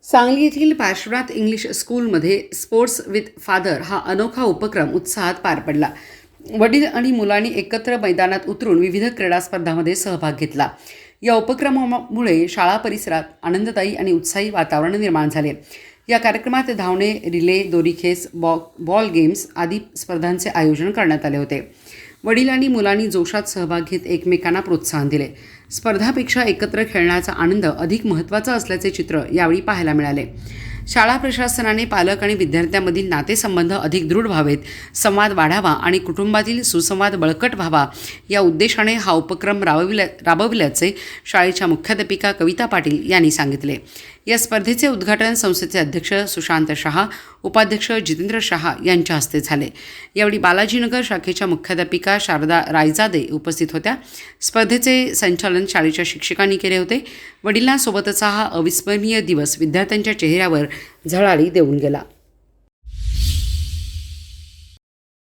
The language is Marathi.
सांगली येथील पार्श्वनाथ इंग्लिश स्कूलमध्ये स्पोर्ट्स विथ फादर हा अनोखा उपक्रम उत्साहात पार पडला. वडील आणि मुलांनी एकत्र मैदानात उतरून विविध क्रीडा स्पर्धांमध्ये सहभाग घेतला. या उपक्रमामुळे शाळा परिसरात आनंददायी आणि उत्साही वातावरण निर्माण झाले. या कार्यक्रमात धावणे, रिले, दोरीखेच, बॉल गेम्स आदी स्पर्धांचे आयोजन करण्यात आले होते. वडील आणि मुलांनी जोशात सहभाग घेत एकमेकांना प्रोत्साहन दिले. स्पर्धापेक्षा एकत्र खेळण्याचा आनंद अधिक महत्त्वाचा असल्याचे चित्र यावेळी पाहायला मिळाले. शाळा प्रशासनाने पालक आणि विद्यार्थ्यांमधील नातेसंबंध अधिक दृढ व्हावेत, संवाद वाढावा आणि कुटुंबातील सुसंवाद बळकट व्हावा या उद्देशाने हा उपक्रम राबविल्याचे शाळेच्या मुख्याध्यापिका कविता पाटील यांनी सांगितले. या स्पर्धेचे उद्घाटन संस्थेचे अध्यक्ष सुशांत शहा, उपाध्यक्ष जितेंद्र शहा यांच्या हस्ते झाले. यावेळी बालाजीनगर शाखेच्या मुख्याध्यापिका शारदा रायजादे उपस्थित होत्या. स्पर्धेचे संचालन शाळेच्या शिक्षकांनी केले होते. वडिलांसोबतचा हा अविस्मरणीय दिवस विद्यार्थ्यांच्या चेहऱ्यावर झळाळी देऊन गेला.